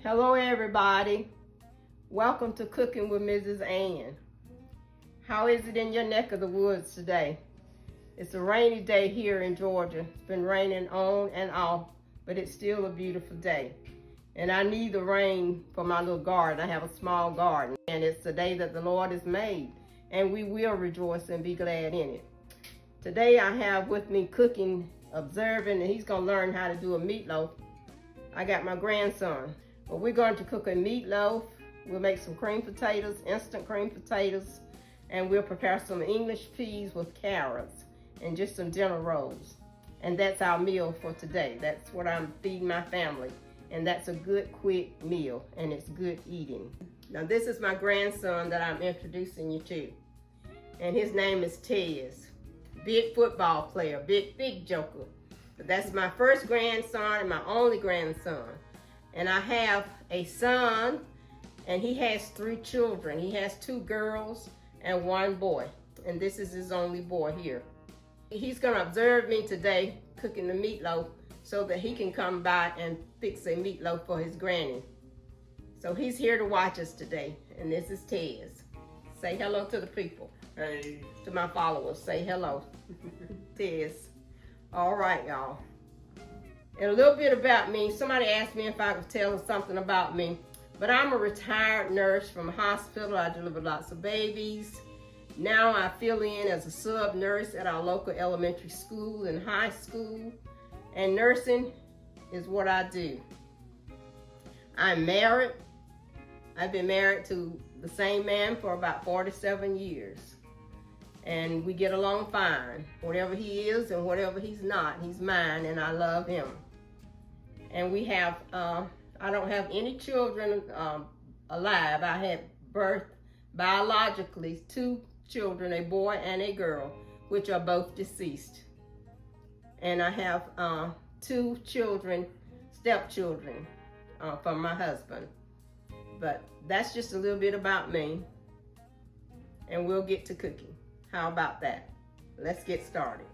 Hello everybody. Welcome to Cooking with Mrs. Ann. How is it in your neck of the woods today? It's a rainy day here in Georgia. It's been raining on and off, but it's still a beautiful day. And I need the rain for my little garden. I have a small garden, and it's the day that the Lord has made, and we will rejoice and be glad in it. Today I have with me cooking, observing, and he's gonna learn how to do a meatloaf. I got my grandson. But we're going to cook a meatloaf. We'll make some cream potatoes, instant cream potatoes, and we'll prepare some English peas with carrots and just some dinner rolls. And that's our meal for today. That's what I'm feeding my family. And that's a good, quick meal, and it's good eating. Now this is my grandson that I'm introducing you to. And his name is Tez. Big football player, big joker. But that's my first grandson and my only grandson. And I have a son, and he has 3 children. He has 2 girls and 1 boy. And this is his only boy here. He's gonna observe me today cooking the meatloaf so that he can come by and fix a meatloaf for his granny. So he's here to watch us today, and this is Tez. Say hello to the people. Hey. To my followers, say hello. Tez. All right, y'all. And a little bit about me. Somebody asked me if I could tell them something about me. But I'm a retired nurse from a hospital. I delivered lots of babies. Now I fill in as a sub nurse at our local elementary school and high school. And nursing is what I do. I'm married. I've been married to the same man for about 47 years. And we get along fine. Whatever he is and whatever he's not, he's mine, and I love him. And we have, I don't have any children alive. I had birth biologically 2 children, a boy and a girl, which are both deceased. And I have 2 children, stepchildren, from my husband. But that's just a little bit about me. And we'll get to cooking. How about that? Let's get started.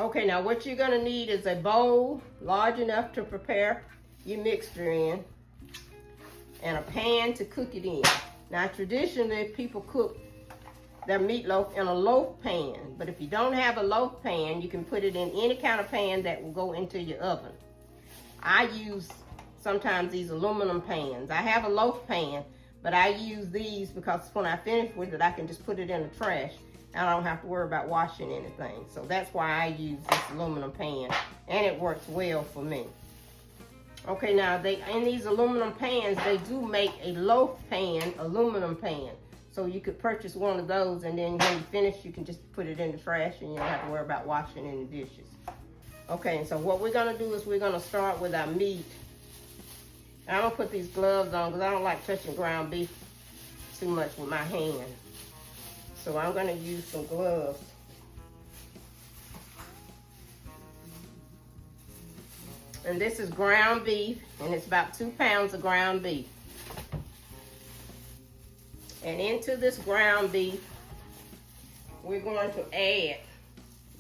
Okay, now what you're gonna need is a bowl large enough to prepare your mixture in, and a pan to cook it in. Now traditionally people cook their meatloaf in a loaf pan, but if you don't have a loaf pan, you can put it in any kind of pan that will go into your oven. I use sometimes these aluminum pans. I have a loaf pan, but I use these because when I finish with it, I can just put it in the trash. I don't have to worry about washing anything. So that's why I use this aluminum pan, and it works well for me. Okay, now in these aluminum pans, they do make a loaf pan, aluminum pan. So you could purchase one of those, and then when you finish, you can just put it in the trash, and you don't have to worry about washing any dishes. Okay, so what we're gonna do is we're gonna start with our meat. And I'm gonna put these gloves on because I don't like touching ground beef too much with my hand. So I'm gonna use some gloves. And this is ground beef, and it's about 2 pounds of ground beef. And into this ground beef, we're going to add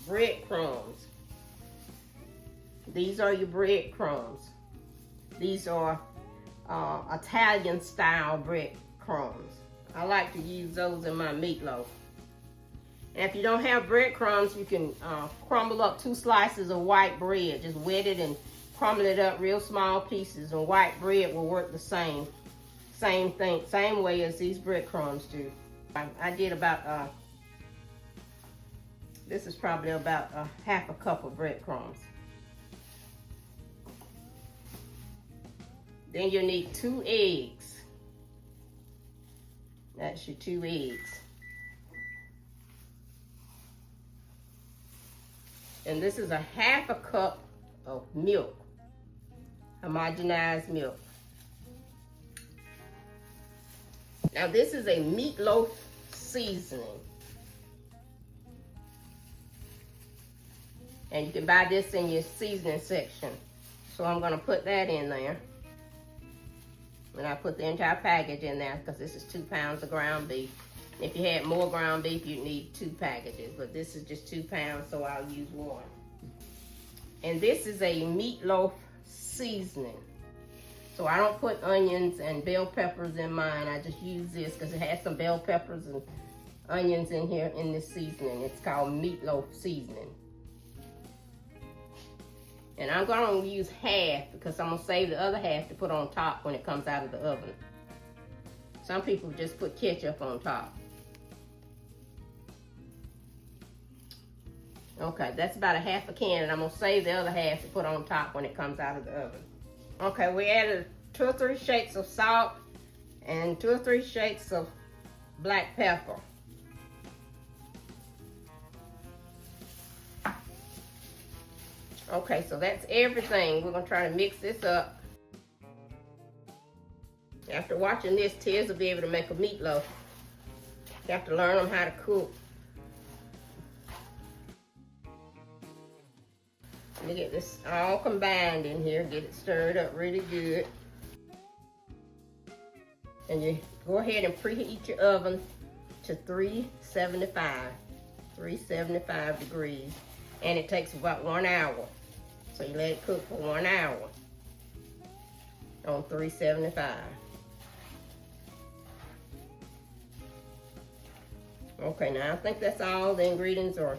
breadcrumbs. These are your breadcrumbs. These are Italian style breadcrumbs. I like to use those in my meatloaf. And if you don't have breadcrumbs, you can crumble up 2 slices of white bread. Just wet it and crumble it up real small pieces, and white bread will work the same thing, same way as these breadcrumbs do. I did about, this is probably about half a cup of breadcrumbs. Then you need 2 eggs. That's your 2 eggs. And this is a half a cup of milk, homogenized milk. Now this is a meatloaf seasoning. And you can buy this in your seasoning section. So I'm gonna put that in there. And I put the entire package in there because this is 2 pounds of ground beef. If you had more ground beef, you'd need 2 packages, but this is just 2 pounds, so I'll use 1. And this is a meatloaf seasoning. So I don't put onions and bell peppers in mine. I just use this because it has some bell peppers and onions in here in this seasoning. It's called Meatloaf seasoning. And I'm going to use half because I'm going to save the other half to put on top when it comes out of the oven. Some people just put ketchup on top. Okay, that's about a half a can, and I'm going to save the other half to put on top when it comes out of the oven. Okay, we added 2 or 3 shakes of salt and 2 or 3 shakes of black pepper. Okay, so that's everything. We're going to try to mix this up. After watching this, Tiz will be able to make a meatloaf. You have to learn them how to cook. Let me get this all combined in here, get it stirred up really good. And you go ahead and preheat your oven to 375 degrees. And it takes about 1 hour. So you let it cook for 1 hour on 375. Okay, now I think that's all the ingredients are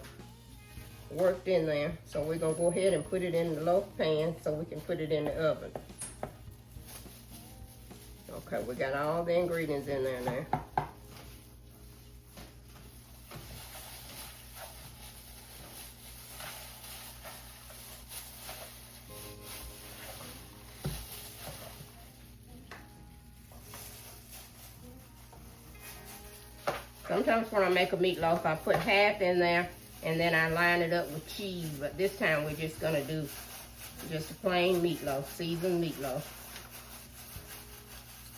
worked in there. So we're gonna go ahead and put it in the loaf pan so we can put it in the oven. Okay, we got all the ingredients in there now. Sometimes when I make a meatloaf, I put half in there and then I line it up with cheese. But this time we're just gonna do just a plain meatloaf, seasoned meatloaf.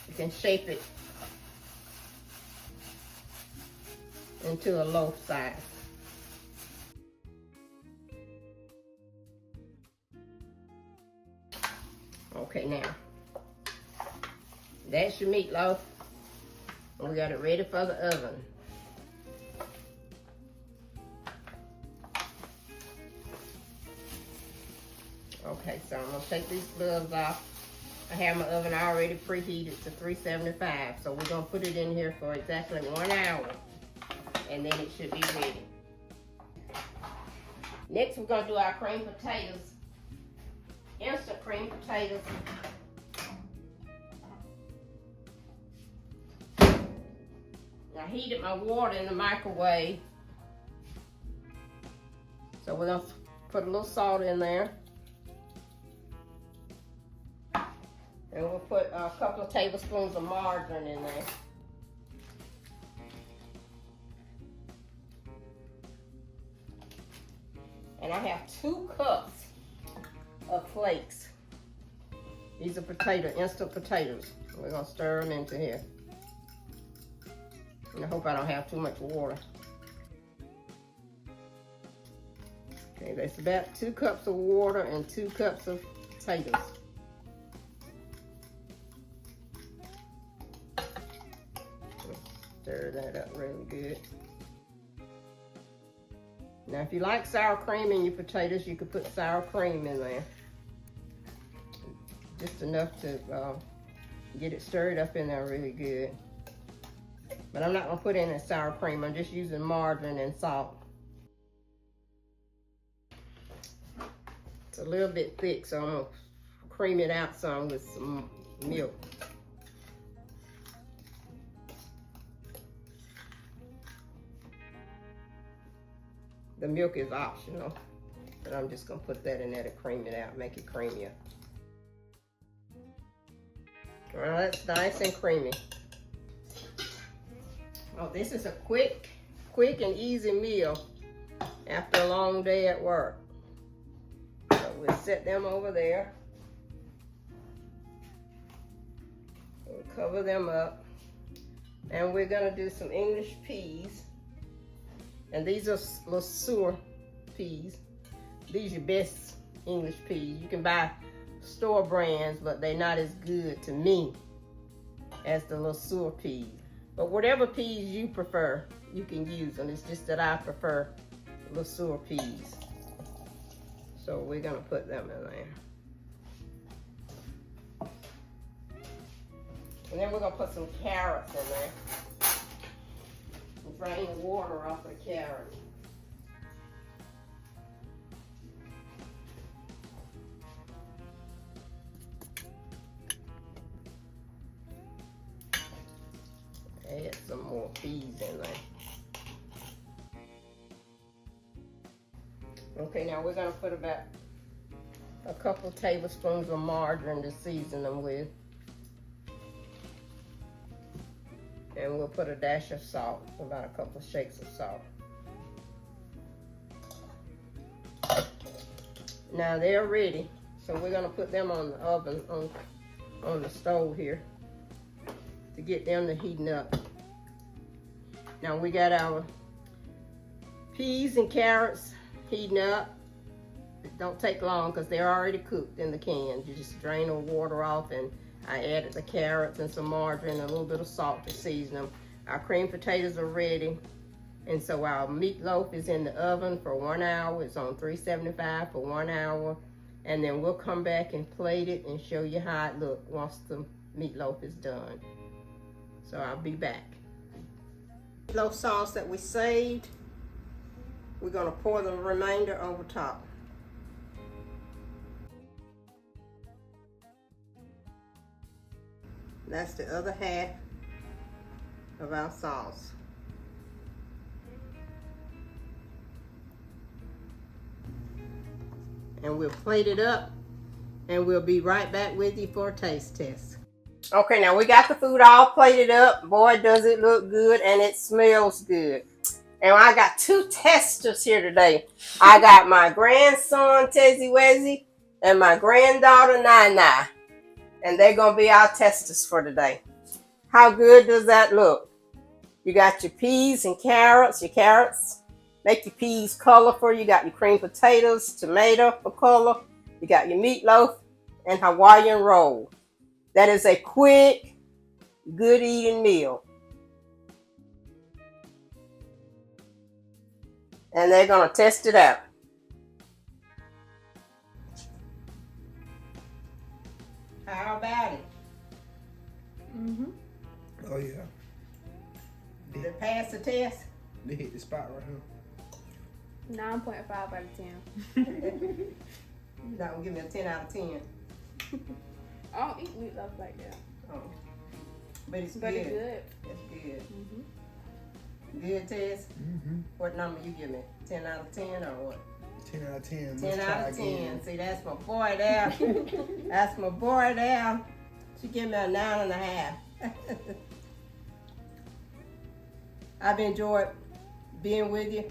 You can shape it into a loaf size. Okay, now that's your meatloaf. We got it ready for the oven. Okay, so I'm gonna take these gloves off. I have my oven already preheated to 375, so we're gonna put it in here for exactly 1 hour, and then it should be ready. Next, we're gonna do our cream potatoes, instant cream potatoes. I heated my water in the microwave, so we're gonna put a little salt in there. And we'll put a couple of tablespoons of margarine in there. And I have 2 cups of flakes. These are instant potatoes. We're gonna stir them into here. And I hope I don't have too much water. Okay, that's about 2 cups of water and 2 cups of potatoes. Stir that up really good. Now, if you like sour cream in your potatoes, you could put sour cream in there. Just enough to get it stirred up in there really good. But I'm not gonna put in a sour cream. I'm just using margarine and salt. It's a little bit thick, so I'm gonna cream it out some with some milk. The milk is optional, but I'm just gonna put that in there to cream it out, make it creamier. Well, that's nice and creamy. Oh, this is a quick and easy meal after a long day at work. So we'll set them over there. We'll cover them up. And we're gonna do some English peas. And these are little sewer peas. These are your best English peas. You can buy store brands, but they're not as good to me as the little sewer peas. But whatever peas you prefer, you can use them. It's just that I prefer little sewer peas. So we're gonna put them in there. And then we're gonna put some carrots in there. Drain the water off of the carrots. Add some more peas in there. Okay, now we're gonna put about a couple tablespoons of margarine to season them with. And we'll put a dash of salt, about a couple shakes of salt. Now they're ready, so we're gonna put them on the oven, on the stove here, to get them to heating up. Now we got our peas and carrots heating up. It don't take long because they're already cooked in the can. You just drain the water off, and I added the carrots and some margarine and a little bit of salt to season them. Our creamed potatoes are ready. And so our meatloaf is in the oven for 1 hour. It's on 375 for 1 hour. And then we'll come back and plate it and show you how it looks once the meatloaf is done. So I'll be back. Meatloaf sauce that we saved, we're gonna pour the remainder over top. That's the other half of our sauce. And we'll plate it up, and we'll be right back with you for a taste test. Okay, now we got the food all plated up. Boy, does it look good, and it smells good. And I got 2 testers here today. I got my grandson, Tezzy Wezzy, and my granddaughter, Nai. And they're going to be our testers for today. How good does that look? You got your peas and carrots. Your carrots make your peas colorful. You got your creamed potatoes, tomato for color. You got your meatloaf and Hawaiian roll. That is a quick, good eating meal. And they're going to test it out. How about it? Mm-hmm. Oh yeah. Did it pass the test? They hit the spot right here. 9.5 out of 10. You're not going to give me a 10 out of 10. I don't eat meatloaf like that. Oh. But it's But good. it's good. It's good. Mm-hmm. Good, Tess? Mm-hmm. What number you give me? 10 out of 10 or what? 10 out of 10. 10 out of 10. Again. See, that's my boy there. That's my boy there. She give me a 9.5. I've enjoyed being with you,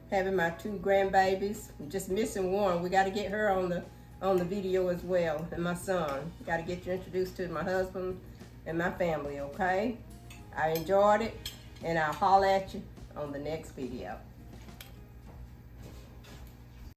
having my 2 grandbabies. We're just missing one. We got to get her on the video as well, and my son. Got to get you introduced to my husband and my family, okay? I enjoyed it, and I'll holler at you on the next video.